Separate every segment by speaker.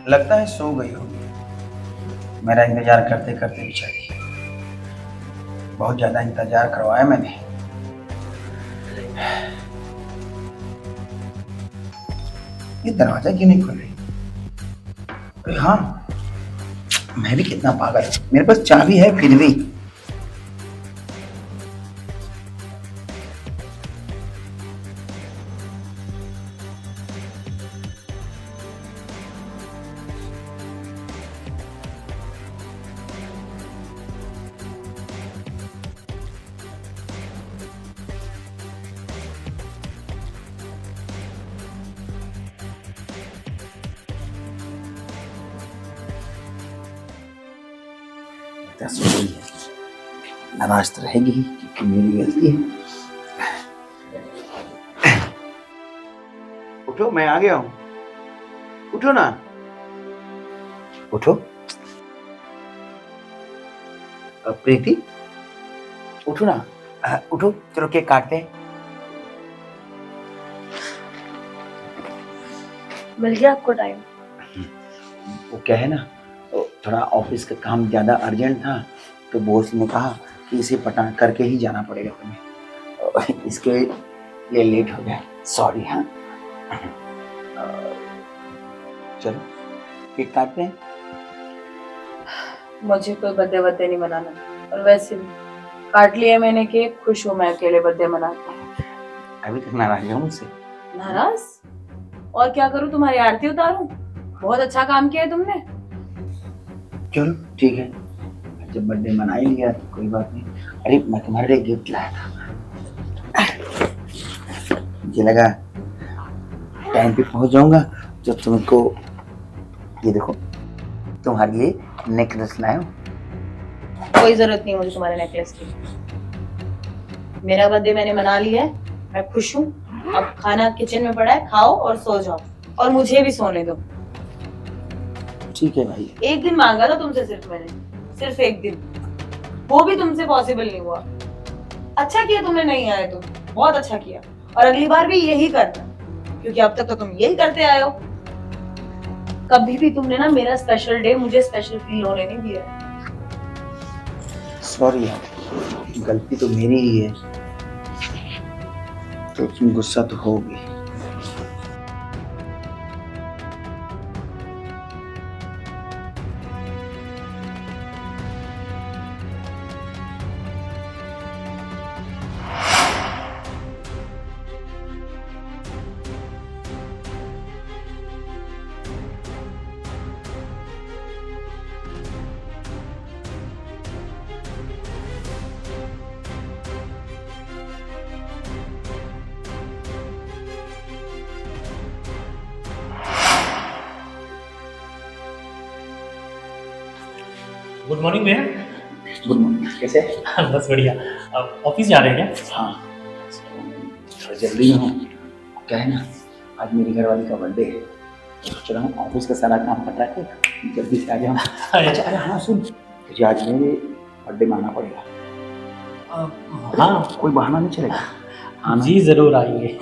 Speaker 1: लगता है सो गई होगी। मेरा इंतजार करते करते बेचारी, बहुत ज्यादा इंतजार करवाया मैंने। ये दरवाजा क्यों नहीं खुल रही? अरे हाँ, मैं भी कितना पागल हूँ, मेरे पास चाबी है फिर भी। दस हो गई है, नाराज तो रहेगी ही क्योंकि मेरी गलती है। उठो, मैं आ गया हूँ। उठो ना, उठो। प्रीति, उठो ना, उठो, चलो केक काटते हैं।
Speaker 2: मिल गया आपको टाइम?
Speaker 1: वो क्या है ना, तो थोड़ा ऑफिस का काम ज्यादा अर्जेंट था, तो बॉस ने कहा कि इसे पटा करके ही जाना पड़ेगा तुम्हें, और इसके लिए लेट हो गया, सॉरी। हाँ, चलो केक काटते हैं।
Speaker 2: मुझे कोई बर्थडे बर्थडे नहीं मनाना, और वैसे भी काट लिया मैंने केक, खुश हूँ मैं अकेले बर्थडे मना के।
Speaker 1: अभी तक नाराज हो मुझसे?
Speaker 2: नाराज? और क्या करूँ, तुम्हारी आरती उतारूं? बहुत अच्छा काम किया है तुमने।
Speaker 1: चलो ठीक है, जब बर्थडे मना ही लिया तो कोई बात नहीं। अरे मैं तुम्हारे लिए गिफ्ट लाया था, मुझे लगा टाइम पे पहुंच जाऊंगा जब तुमको, ये देखो तुम्हारे लिए नेकलेस लाया हूँ।
Speaker 2: कोई जरूरत नहीं मुझे तुम्हारे नेकलेस की। मेरा बर्थडे मैंने मना लिया है, मैं खुश हूँ। अब खाना किचन में पड़ा है, खाओ और सो जाओ, और मुझे भी सोने दो।
Speaker 1: ठीक है भाई।
Speaker 2: एक दिन मांगा था तुमसे सिर्फ मैंने, सिर्फ एक दिन, वो भी तुमसे पॉसिबल नहीं हुआ। अच्छा किया तुमने नहीं आए, तुम बहुत अच्छा किया, और अगली बार भी यही करना, क्योंकि अब तक तो तुम यही करते आए हो। कभी भी तुमने ना मेरा स्पेशल डे मुझे स्पेशल फील होने नहीं दिया।
Speaker 1: सॉरी यार, गलती तो मेरी ही है, तो तुम गुस्सा तो होगी।
Speaker 3: गुड मॉर्निंग भैया।
Speaker 1: गुड मॉर्निंग, कैसे?
Speaker 3: बस बढ़िया। अब ऑफिस जा रहे हैं क्या?
Speaker 1: हाँ, थोड़ा जल्दी में हूँ। क्या है ना, आज मेरी घरवाली का बर्थडे है, तो सोच रहा हूँ ऑफिस का सारा काम पटा के जल्दी से आ जाऊँ। अच्छा, अरे हाँ सुन, तुझे आज मेरे बर्थडे मानना पड़ेगा।
Speaker 3: हाँ
Speaker 1: कोई बहाना नहीं चलेगा? हाँ
Speaker 3: जी जरूर आइए।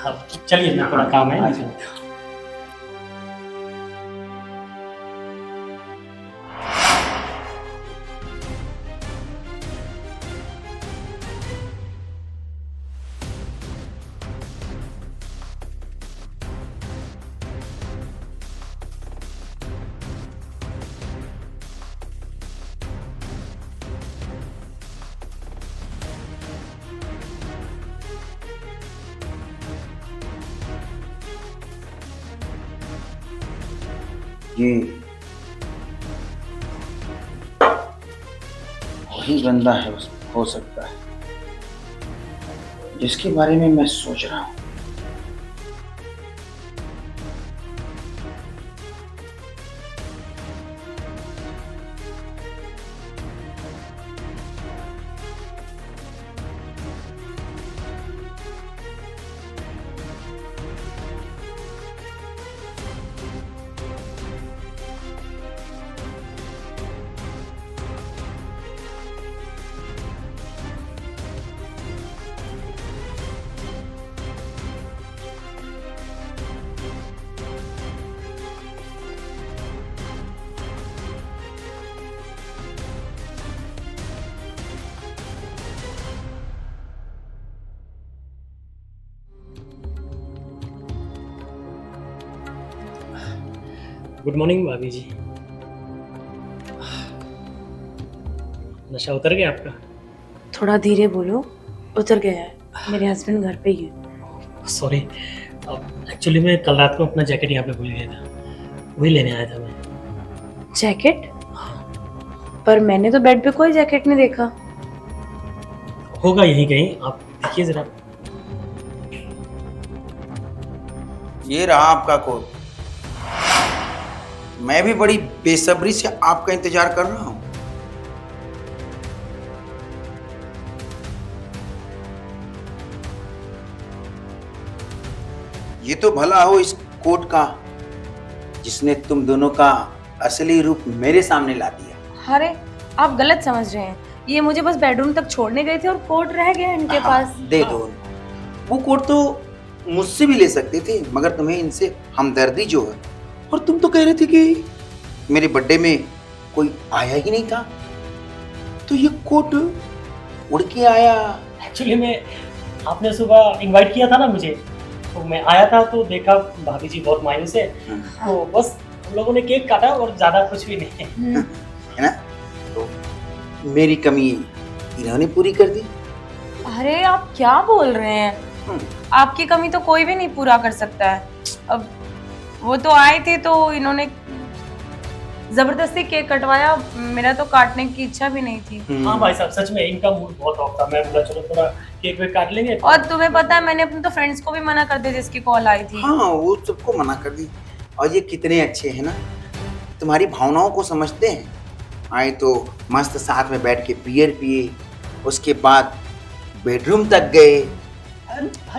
Speaker 3: अब चलिए, ना थोड़ा काम है।
Speaker 1: ये वही बंदा है, हो सकता है जिसके बारे में मैं सोच रहा हूँ।
Speaker 3: गुड मॉर्निंग भाभी जी। नशा उतर गया आपका?
Speaker 2: थोड़ा धीरे बोलो, उतर गया है। मेरे हस्बैंड घर पे ही है।
Speaker 3: सॉरी, एक्चुअली मैं कल रात को अपना जैकेट यहाँ पे भूल गया था, वही लेने आया था मैं।
Speaker 2: जैकेट? पर मैंने तो बेड पे कोई जैकेट नहीं देखा।
Speaker 3: होगा यहीं कहीं, आप देखिए जरा।
Speaker 1: ये रहा आपका कोट। मैं भी बड़ी बेसब्री से आपका इंतजार कर रहा हूं। ये तो भला हो इस कोट का जिसने तुम दोनों का असली रूप मेरे सामने ला दिया।
Speaker 2: अरे आप गलत समझ रहे हैं। ये मुझे बस बेडरूम तक छोड़ने गए थे और कोट रह गया इनके पास।
Speaker 1: दे दो उनको। वो कोट तो मुझसे भी ले सकते थे, मगर तुम्हें इनसे हमदर्दी जो है। और तुम तो कह रहे थे कि मेरे बर्थडे में कोई आया ही नहीं था, तो ये कोट उड़ के आया।
Speaker 3: एक्चुअली मैं, आपने सुबह इनवाइट किया था ना मुझे, तो मैं आया था तो देखा भाभी जी बहुत मायूस है, तो बस हम लोगों ने केक काटा और ज़्यादा कुछ भी नहीं।
Speaker 1: है ना? तो मेरी कमी इन्होंने पूरी कर दी।
Speaker 2: अरे आप क्या बोल रहे हैं? आपकी कमी तो कोई भी नहीं पूरा कर सकता है। अब वो तो आए थे तो इन्होंने जबरदस्ती केक कटवाया। मेरा तो काटने की इच्छा भी नहीं थी।
Speaker 3: हाँ भाई साहब, सच में इनका मूड बहुत ऑफ था। मैं बोला चलो थोड़ा केक वेक काट लेंगे।
Speaker 2: और तुम्हें पता है मैंने अपने तो फ्रेंड्स को भी मना कर दिया जिसकी कॉल आई थी।
Speaker 1: हाँ, वो सबको मना कर दी। और ये कितने अच्छे हैं ना, तुम्हारी भावनाओं को समझते हैं। आए तो मस्त साथ में बैठ के बियर पिए, उसके बाद बेडरूम तक गए।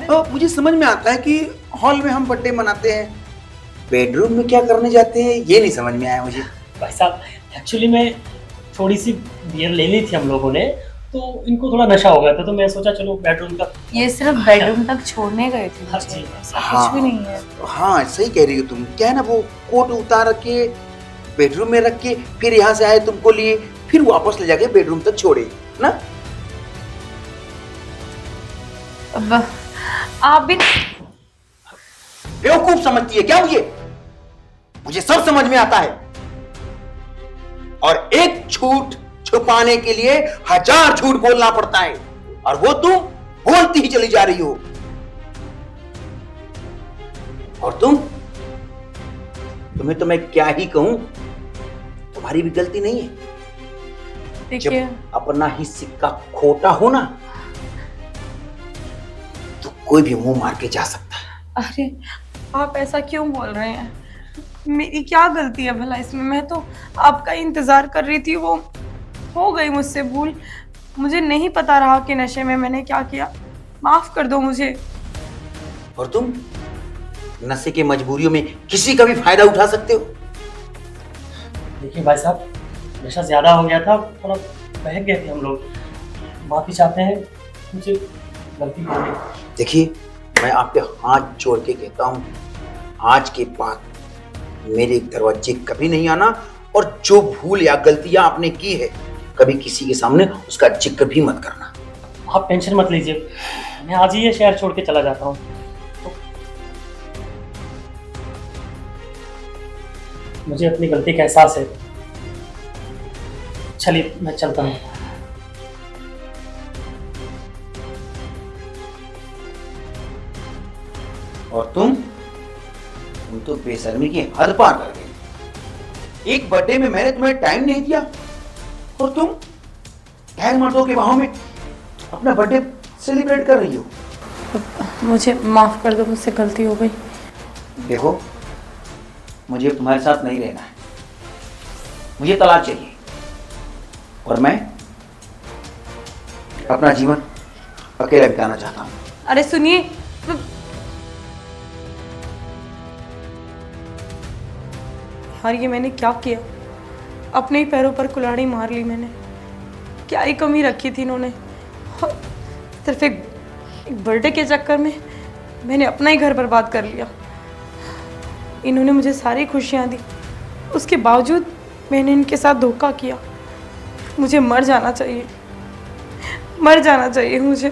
Speaker 1: तो मुझे समझ में आता है कि हॉल में हम बर्थडे मनाते हैं, बेडरूम में क्या करने जाते हैं ये नहीं समझ में आया मुझे।
Speaker 3: भाई साहब, एक्चुअली मैं थोड़ी सी बियर ले ली थी हम लोगों ने, तो इनको थोड़ा नशा हो गया था, तो मैं सोचा चलो बेडरूम तक।
Speaker 2: ये सिर्फ बेडरूम तक छोड़ने गए थे
Speaker 3: हाँ
Speaker 2: मुझे,
Speaker 3: जी।
Speaker 2: ऐसा
Speaker 1: हाँ।
Speaker 2: कुछ भी नहीं है।
Speaker 1: हाँ, सही कह रही हो तुम। क्या है ना, वो कोट उतार के बेडरूम में रख के फिर यहाँ से आए, तुमको लिए, फिर वापस ले जाके बेडरूम तक छोड़े ना।
Speaker 2: अब आप भी
Speaker 1: बेवकूफ समझती है क्या मुझे? मुझे सब समझ में आता है। और एक झूठ छुपाने के लिए 1000 झूठ बोलना पड़ता है, और वो तुम बोलती ही चली जा रही हो। और तुम्हें तो मैं क्या ही कहूं, तुम्हारी भी गलती नहीं है।
Speaker 2: देखिए,
Speaker 1: जब अपना ही सिक्का खोटा हो ना, तो कोई भी मुंह मार के जा सकता है।
Speaker 2: अरे आप ऐसा क्यों बोल रहे हैं? मेरी क्या गलती है भला इसमें? मैं तो आपका इंतजार कर रही थी, वो हो गई मुझसे भूल। मुझे नहीं पता रहा कि नशे में मैंने क्या किया। माफ कर दो मुझे।
Speaker 1: और तुम नशे के मजबूरियों में किसी का भी फायदा उठा सकते हो।
Speaker 3: देखिए भाई साहब, नशा ज्यादा हो गया था, थोड़ा बहक गए थे हम लोग। माफी चाहते हैं, मुझे गलती हो गई।
Speaker 1: देखिए, मैं आपके हाथ जोड़ के कहता हूं, आज के बाद मेरे दरवाजे कभी नहीं आना, और जो भूल या गलतियां आपने की है कभी किसी के सामने उसका जिक्र भी मत करना।
Speaker 3: आप टेंशन मत लीजिए, मैं आज ही ये शहर छोड़ के चला जाता हूँ। तो मुझे अपनी गलती का एहसास है। चलिए मैं चलता हूँ।
Speaker 1: और तुम तो बेशर्मी की हद पार कर गए। एक बर्थडे में मैंने तुम्हें टाइम नहीं दिया, और तुम ढाई मर्दों के बाहों में अपना बर्थडे सेलिब्रेट कर रही हो।
Speaker 2: मुझे माफ कर दो, मुझसे गलती हो गई।
Speaker 1: देखो, मुझे तुम्हारे साथ नहीं रहना है, मुझे तलाक चाहिए, और मैं अपना जीवन अकेला बिताना चाहता हूँ।
Speaker 2: अरे सुनिए, यार ये मैंने क्या किया? अपने ही पैरों पर कुल्हाड़ी मार ली मैंने। क्या ही कमी रखी थी इन्होंने? सिर्फ एक बर्थडे के चक्कर में मैंने अपना ही घर बर्बाद कर लिया। इन्होंने मुझे सारी खुशियाँ दी, उसके बावजूद मैंने इनके साथ धोखा किया। मुझे मर जाना चाहिए, मर जाना चाहिए मुझे।